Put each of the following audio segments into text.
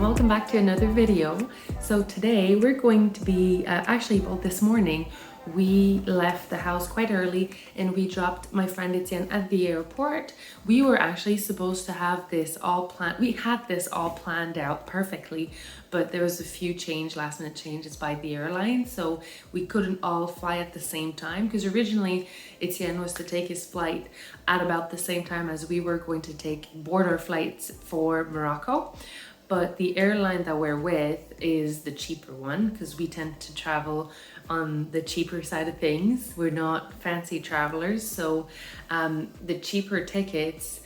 welcome back to another video. So today we're going to be, this morning, we left the house quite early and we dropped my friend Etienne at the airport. We were actually supposed to have this all planned. We had this all planned out perfectly, but there was a few last minute changes by the airline. So we couldn't all fly at the same time because originally Etienne was to take his flight at about the same time as we were going to board our flights for Morocco. But the airline that we're with is the cheaper one because we tend to travel on the cheaper side of things. We're not fancy travelers, so the cheaper tickets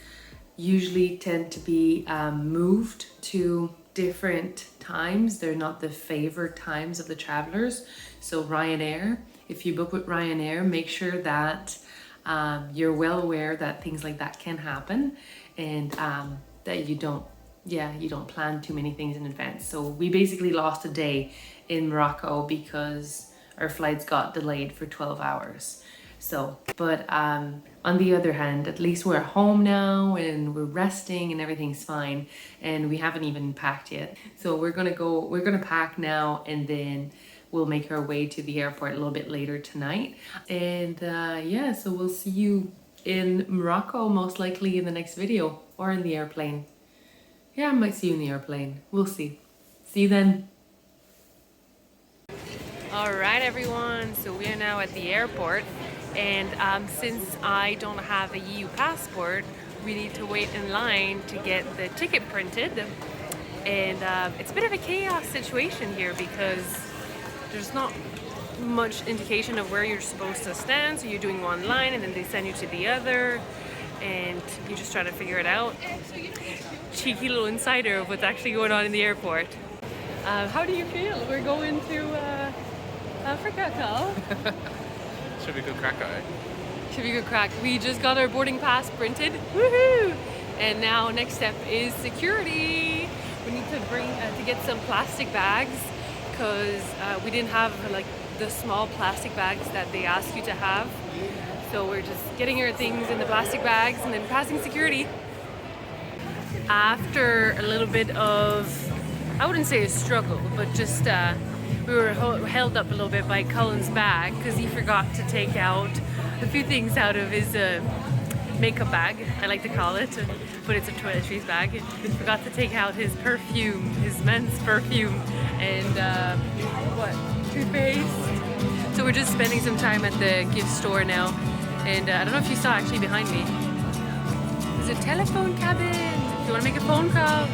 usually tend to be moved to different times. They're not the favored times of the travelers. So Ryanair, if you book with Ryanair, make sure that you're well aware that things like that can happen and that you don't plan too many things in advance. So we basically lost a day in Morocco because our flights got delayed for 12 hours. So, but on the other hand, at least we're home now and we're resting and everything's fine and we haven't even packed yet. So we're gonna pack now and then we'll make our way to the airport a little bit later tonight. And so we'll see you in Morocco most likely in the next video or in the airplane. Yeah, I might see you in the airplane. We'll see. See you then. All right, everyone. So we are now at the airport. And since I don't have a EU passport, we need to wait in line to get the ticket printed. And it's a bit of a chaos situation here because there's not much indication of where you're supposed to stand. So you're doing one line and then they send you to the other. And you just try to figure it out. Cheeky little insider of what's actually going on in the airport. How do you feel? We're going to Africa, Carl. Should be good crack, eh? Should be good crack. We just got our boarding pass printed. Woohoo! And now next step is security. We need to get some plastic bags because we didn't have like the small plastic bags that they ask you to have. So we're just getting our things in the plastic bags and then passing security. After a little bit of, I wouldn't say a struggle, but just we were held up a little bit by Cullen's bag because he forgot to take out a few things out of his makeup bag, I like to call it, but it's a toiletries bag. He forgot to take out his perfume, his men's perfume, and toothpaste. So we're just spending some time at the gift store now. And I don't know if you saw actually behind me, there's a telephone cabin if you want to make a phone call.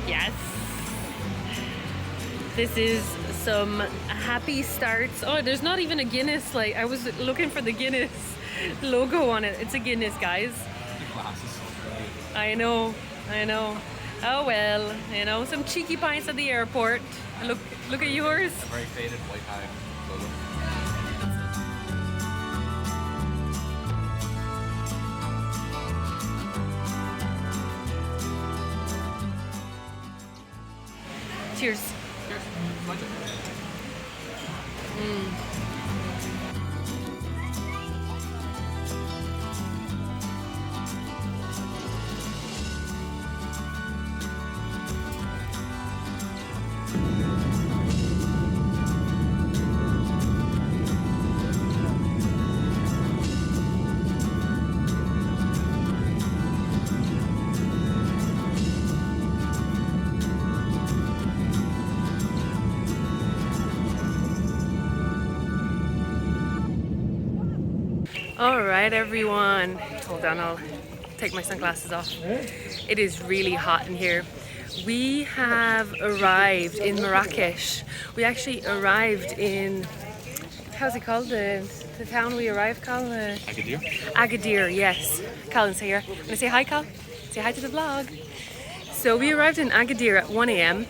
Yes. This is some happy starts. Oh, there's not even a Guinness. Like, I was looking for the Guinness logo on it. It's a Guinness, guys. The glass is so pretty. I know. Oh well, some cheeky pints at the airport. Look at yours. A very faded white bag logo. Cheers. All right, everyone. Hold on, I'll take my sunglasses off. It is really hot in here. We have arrived in Marrakesh. We actually arrived in, how's it called? The town we arrived called? Agadir? Agadir, yes. Colin's here. I'm gonna say hi, Col. Say hi to the vlog. So we arrived in Agadir at 1 a.m.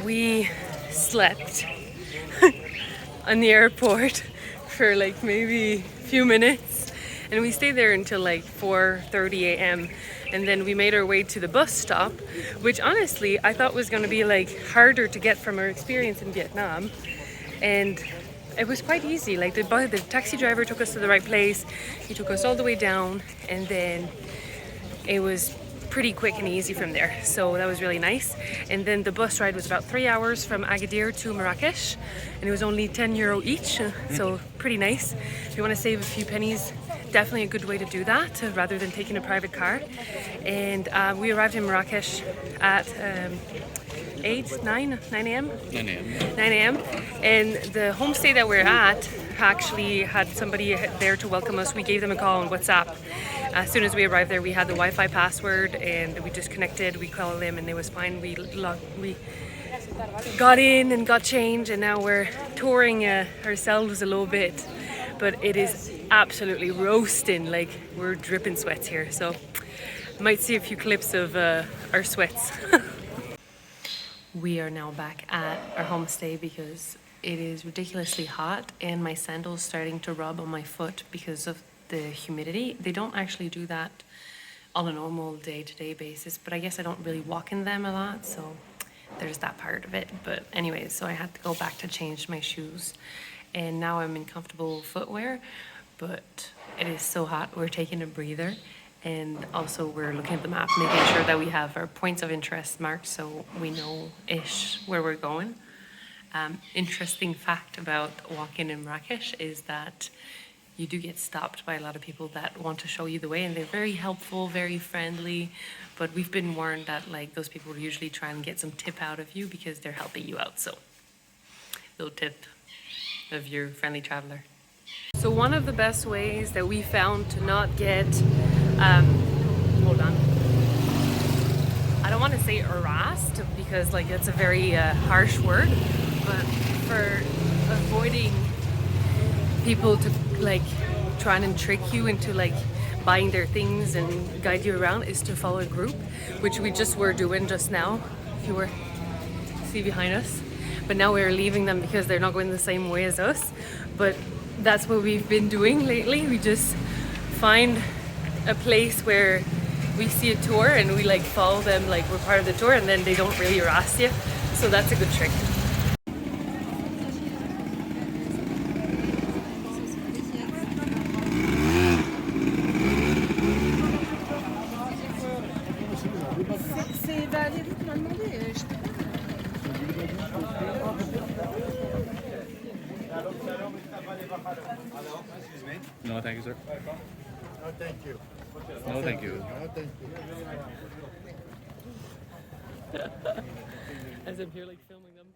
We slept on the airport for like maybe a few minutes and we stayed there until like 4:30 a.m. and then we made our way to the bus stop, which honestly I thought was going to be like harder to get from our experience in Vietnam, and it was quite easy. Like the taxi driver took us to the right place, he took us all the way down, and then it was pretty quick and easy from there, so that was really nice. And then the bus ride was about 3 hours from Agadir to Marrakesh, and it was only €10 each, so pretty nice. If you want to save a few pennies, definitely a good way to do that rather than taking a private car. And we arrived in Marrakesh at 9 a.m. 9 a.m. And the homestay that we're at actually had somebody there to welcome us. We gave them a call on WhatsApp. As soon as we arrived there, we had the Wi-Fi password and we just connected. We called them and it was fine. We got in and got changed, and now we're touring ourselves a little bit. But it is absolutely roasting. Like, we're dripping sweats here, so might see a few clips of our sweats. We are now back at our homestay because it is ridiculously hot and my sandals starting to rub on my foot because of the humidity. They don't actually do that on a normal day-to-day basis, but I guess I don't really walk in them a lot, so there's that part of it. But anyways, so I had to go back to change my shoes, and now I'm in comfortable footwear, but it is so hot. We're taking a breather, and also we're looking at the map, making sure that we have our points of interest marked so we know-ish where we're going. Interesting fact about walking in Marrakesh is that you do get stopped by a lot of people that want to show you the way, and they're very helpful, very friendly, but we've been warned that like those people will usually try and get some tip out of you because they're helping you out. So little tip of your friendly traveler. So one of the best ways that we found to not get hold on, I don't want to say harassed because like it's a very harsh word, but for avoiding people to like try and trick you into like buying their things and guide you around is to follow a group, which we just were doing just now, if you were see behind us. But now we're leaving them because they're not going the same way as us. But that's what we've been doing lately. We just find a place where we see a tour and we like follow them like we're part of the tour, and then they don't really harass you. So that's a good trick. No, thank you, sir. No, thank you. No, thank you. No, thank you. As I'm here like filming them.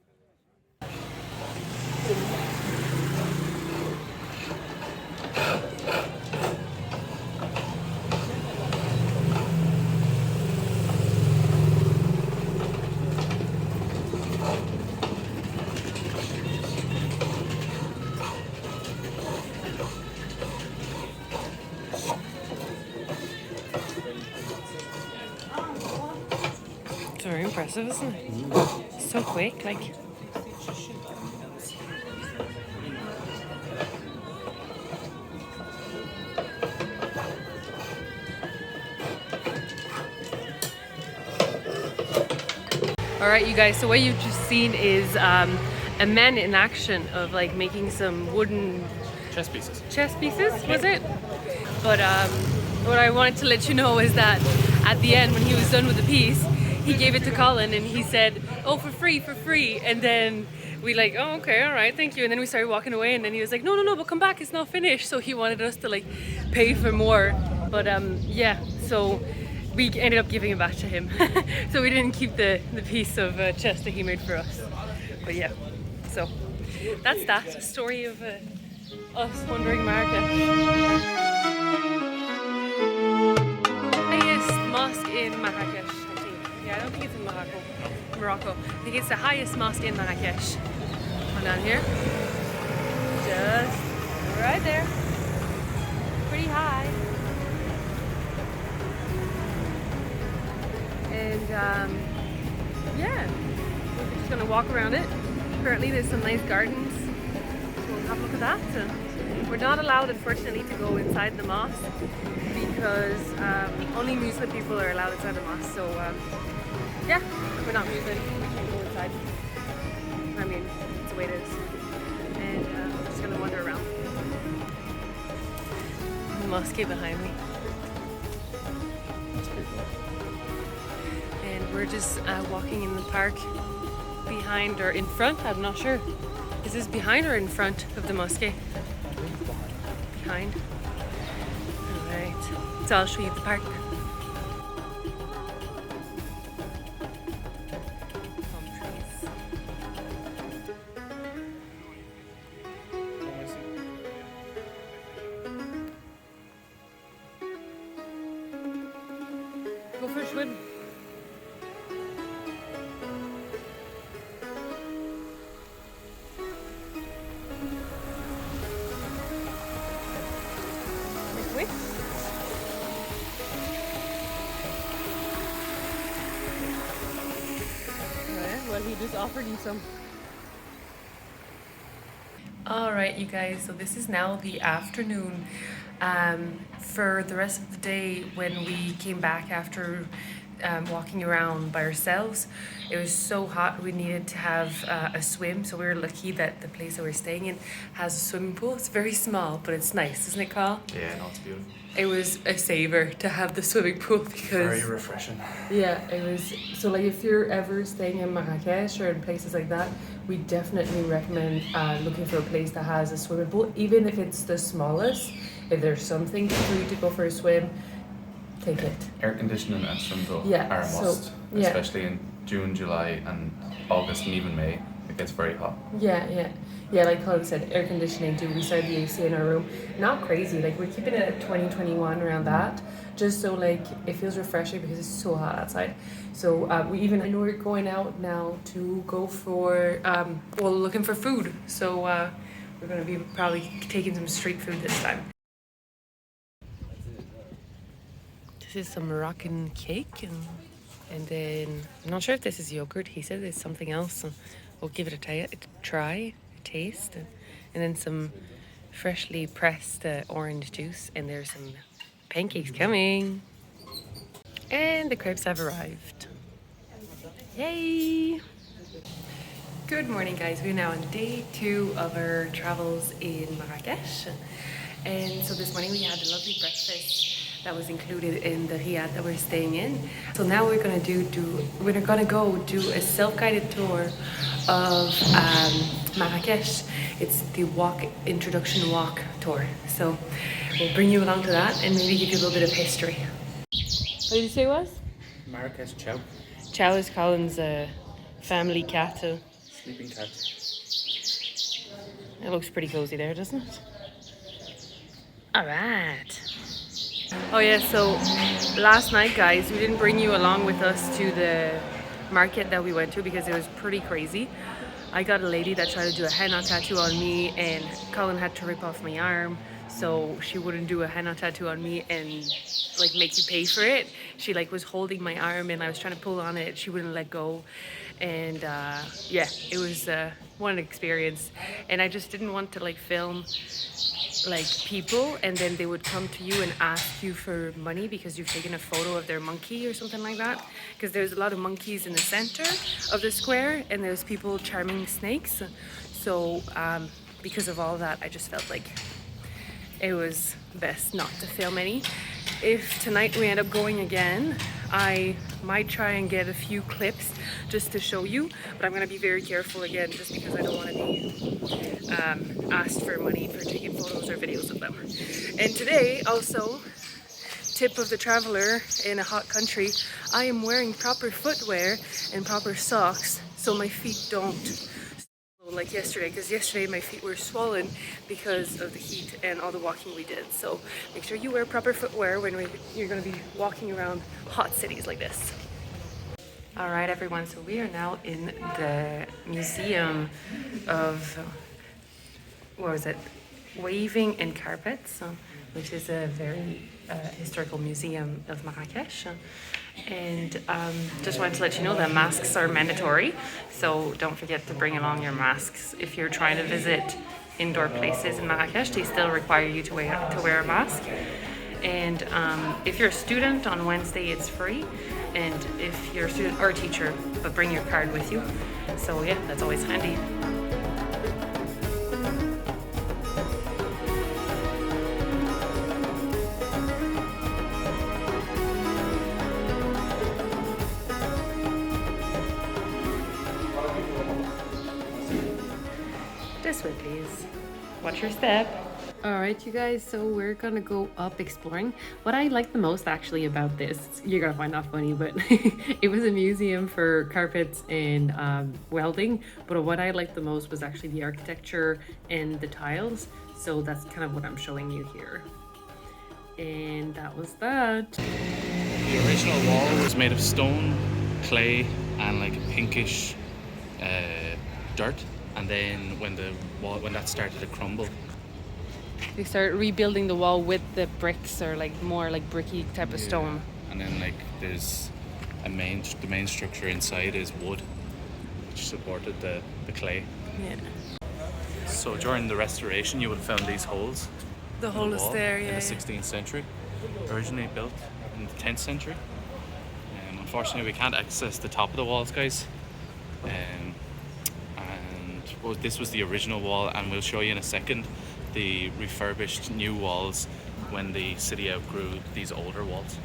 It's very impressive, isn't it? So quick, like. All right, you guys, so what you've just seen is a man in action of like making some wooden Chess pieces. was it? But what I wanted to let you know is that at the end, when he was done with the piece, he gave it to Colin and he said, "Oh, for free." And then we like, "Oh, okay, all right, thank you." And then we started walking away, and then he was like, no, but come back, it's not finished. So he wanted us to like pay for more. But yeah, so we ended up giving it back to him. So we didn't keep the piece of chest that he made for us. But yeah, so that's that story of us wandering Marrakesh. Highest mosque in Marrakesh, I think. Yeah, I don't think it's in Morocco. I think it's the highest mosque in Marrakesh. Come down here. Just right there. Pretty high. And yeah, we're just gonna walk around it. Currently there's some nice gardens, so we'll have a look at that. We're not allowed, unfortunately, to go inside the mosque because only Muslim people are allowed inside the mosque. So yeah, we're not Muslim. We can't go inside. I mean, it's the way it is. And we're just gonna wander around. The mosque behind me. And we're just walking in the park behind or in front, I'm not sure. Is this behind or in front of the mosque? Behind. Alright, so I'll show you the park. Palm trees. Go for a swim. Wait. Well, he just offered you some. All right, you guys, so this is now the afternoon. For the rest of the day, when we came back after walking around by ourselves, it was so hot we needed to have a swim, so we were lucky that the place that we're staying in has a swimming pool. It's very small, but it's nice, isn't it, Carl? Yeah, no, it's beautiful. It was a saver to have the swimming pool because Very refreshing. yeah, it was. So like if you're ever staying in Marrakesh or in places like that, we definitely recommend looking for a place that has a swimming pool, even if it's the smallest. If there's something for you to go for a swim, take it. Air conditioning and swim pool Yeah, are a so- must, yeah. especially in June, July, and August, and even May. It gets very hot. Yeah, like Colin said, air conditioning too. We started the AC in our room. Not crazy, like we're keeping it at 2021 around that, just so like it feels refreshing because it's so hot outside. So we even, I know we're going out now to go for, well, looking for food. So we're gonna be probably taking some street food this time. This is some Moroccan cake, and then I'm not sure if this is yogurt. He said it's something else. So we'll give it a try, a taste, and then some freshly pressed orange juice. And there's some pancakes coming, and the crepes have arrived. Yay! Good morning, guys. We're now on day 2 of our travels in Marrakesh, and so this morning we had a lovely breakfast that was included in the RIAD that we're staying in. So now we're gonna go do a self-guided tour of Marrakesh. It's the introduction walk tour. So we'll bring you along to that and maybe give you a little bit of history. What did you say it was? Marrakesh Chow. Chow is Colin's family cat. Sleeping cat. It looks pretty cozy there, doesn't it? All right. Oh yeah, so last night, guys, we didn't bring you along with us to the market that we went to because it was pretty crazy. I got a lady that tried to do a henna tattoo on me, and Colin had to rip off my arm, so she wouldn't do a henna tattoo on me and like make you pay for it. She like was holding my arm and I was trying to pull on it, she wouldn't let go. And yeah, it was one experience, and I just didn't want to like film like people and then they would come to you and ask you for money because you've taken a photo of their monkey or something like that, because there's a lot of monkeys in the center of the square and there's people charming snakes. So because of all that, I just felt like it was best not to film any. If tonight we end up going again, I might try and get a few clips just to show you, but I'm going to be very careful again just because I don't want to be asked for money for taking photos or videos of them. And today also, tip of the traveler in a hot country, I am wearing proper footwear and proper socks so my feet don't like yesterday, because yesterday my feet were swollen because of the heat and all the walking we did. So make sure you wear proper footwear when you're going to be walking around hot cities like this. All right, everyone, so we are now in the museum of, what was it, Waving and Carpets, which is a very historical museum of Marrakesh. And just wanted to let you know that masks are mandatory, so don't forget to bring along your masks if you're trying to visit indoor places in Marrakesh, they still require you to wear a mask. And if you're a student on Wednesday, it's free. And if you're a student or a teacher, but bring your card with you. So yeah, that's always handy. This way, please. Watch your step. Alright, you guys, so we're gonna go up exploring. What I like the most actually about this, you're gonna find that funny, but it was a museum for carpets and welding. But what I liked the most was actually the architecture and the tiles. So that's kind of what I'm showing you here. And that was that. The original wall was made of stone, clay, and like pinkish dirt. And then when that started to crumble, They started rebuilding the wall with the bricks, or like more like bricky type of stone. And then like there's the main structure inside is wood, which supported the clay. Yeah. So during the restoration, you would have found these holes. The hole is wall there, in yeah. the 16th century, originally built in the 10th century. Unfortunately, we can't access the top of the walls, guys. And well, this was the original wall, and we'll show you in a second the refurbished new walls when the city outgrew these older walls.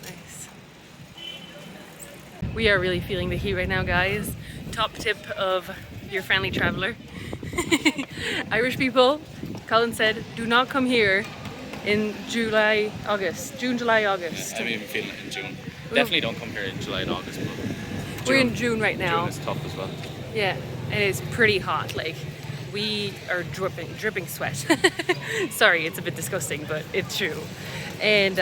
Nice. We are really feeling the heat right now, guys. Top tip of your friendly traveler. Irish people, Colin said, do not come here in June, July, August. Yeah, I'm even feeling it in June. Definitely don't come here in July and August, but We're in June right now. June is tough as well. Yeah, and it's pretty hot. Like, we are dripping sweat. Sorry, it's a bit disgusting, but it's true. And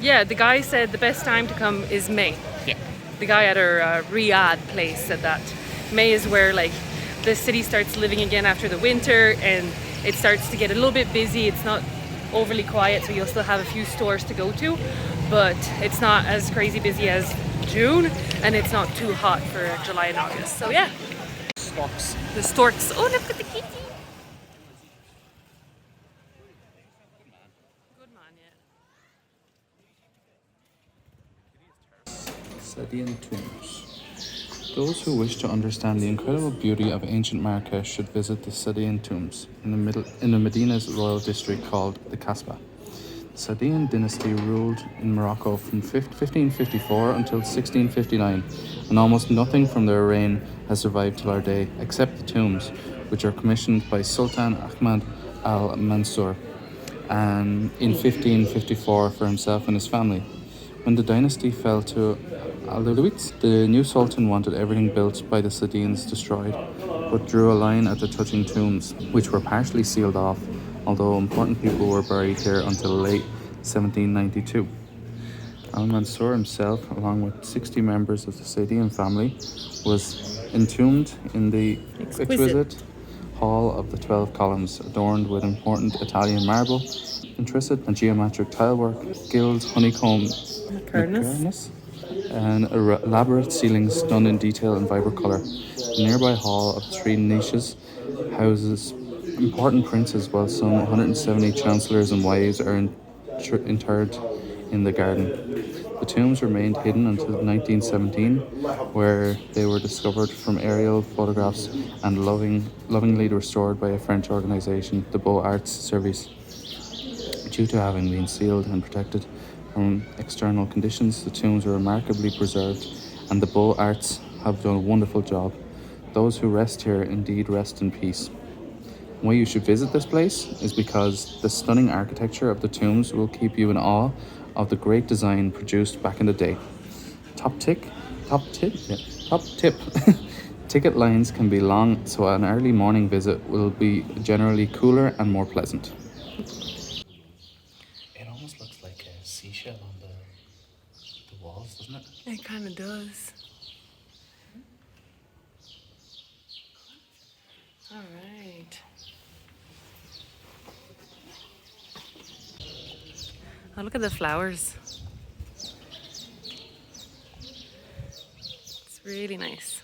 yeah, the guy said the best time to come is May. Yeah. The guy at our RIAD place said that May is where like the city starts living again after the winter, and it starts to get a little bit busy. It's not overly quiet, so you'll still have a few stores to go to, but it's not as crazy busy as June, and it's not too hot for July and August. So yeah. Storks. The storks. Oh, look at the kitty. Good man, yeah. Sadian tombs. Those who wish to understand the incredible beauty of ancient Marrakesh should visit the Sadian tombs in the Medina's royal district called the Kasbah. The Sadian dynasty ruled in Morocco from 1554 until 1659, and almost nothing from their reign has survived till our day, except the tombs, which are commissioned by Sultan Ahmad al-Mansur and in 1554 for himself and his family. When the dynasty fell to Alawites, the new sultan wanted everything built by the Sadians destroyed, but drew a line at the touching tombs, which were partially sealed off, although important people were buried here until late 1792. Al-Mansur himself, along with 60 members of the Sadian family, was entombed in the exquisite Hall of the 12 Columns, adorned with important Italian marble, intricate and geometric tilework, gilded honeycomb cornice, and elaborate ceilings done in detail and vibrant colour. The nearby hall of 3 niches houses important princes, while some 170 chancellors and wives are interred in the garden. The tombs remained hidden until 1917, where they were discovered from aerial photographs and lovingly restored by a French organisation, the Beaux Arts Service. Due to having been sealed and protected from external conditions, the tombs are remarkably preserved, and the Beaux Arts have done a wonderful job. Those who rest here indeed rest in peace. Why you should visit this place is because the stunning architecture of the tombs will keep you in awe of the great design produced back in the day. Top tip. Ticket lines can be long, so an early morning visit will be generally cooler and more pleasant. It almost looks like a seashell on the walls, doesn't it? It kind of does. All right. Oh, look at the flowers. It's really nice.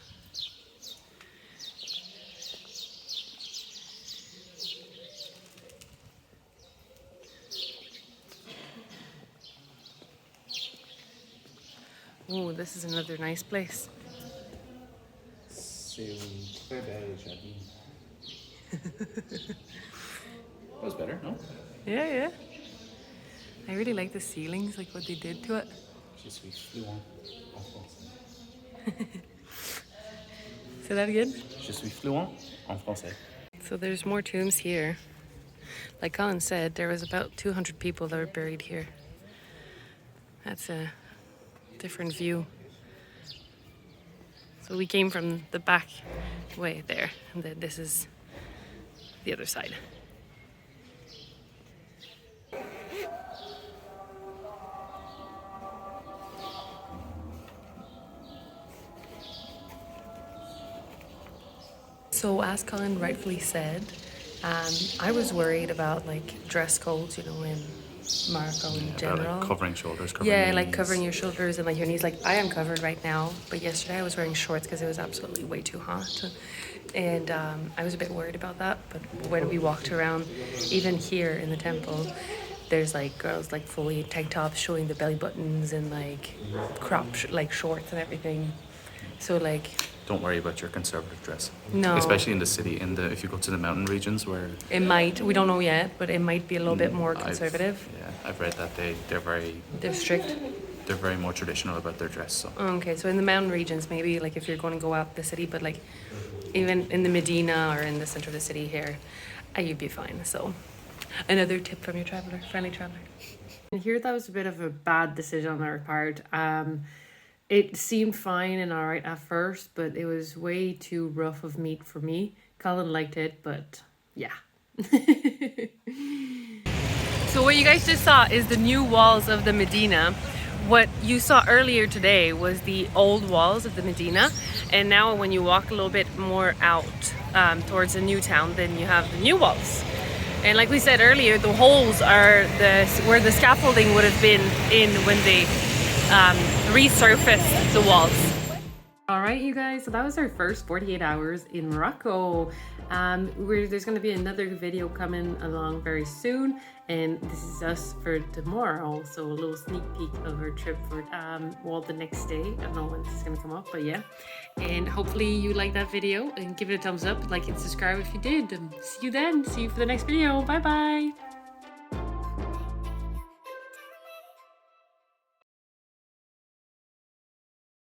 Oh, this is another nice place. That was better, no? Yeah, yeah. I really like the ceilings, like what they did to it. Je suis fluent en français. Say that again? Je suis fluent en français. So there's more tombs here. Like Colin said, there was about 200 people that were buried here. That's a different view. So we came from the back way there, and then this is the other side. So as Colin rightfully said, I was worried about like dress codes, you know, in Morocco in general. Like covering shoulders, covering Yeah, knees. like covering your shoulders and like your knees. Like I am covered right now, but yesterday I was wearing shorts because it was absolutely way too hot. And I was a bit worried about that. But when we walked around, even here in the temple, there's like girls like fully tank tops showing the belly buttons and like like shorts and everything. So like... Don't worry about your conservative dress. No. Especially in the city, if you go to the mountain regions where... It might, we don't know yet, but it might be a little bit more conservative. I've read that They're strict. They're very more traditional about their dress. So. Okay, so in the mountain regions, maybe like if you're going to go out the city, but like even in the Medina or in the center of the city here, you'd be fine. So another tip from your traveler, friendly traveler. And here that was a bit of a bad decision on our part. It seemed fine and alright at first, but it was way too rough of meat for me. Colin liked it, but yeah. So what you guys just saw is the new walls of the Medina. What you saw earlier today was the old walls of the Medina, and now when you walk a little bit more out towards the new town, then you have the new walls. And like we said earlier, the holes are where the scaffolding would have been in when they resurfaced the walls. All right, you guys, so that was our first 48 hours in Morocco. There's going to be another video coming along very soon, and this is us for tomorrow, so a little sneak peek of our trip for the next day. I don't know when this is going to come up, but yeah. And hopefully you like that video and give it a thumbs up, like and subscribe if you did, and see you then. See you for the next video. Bye bye.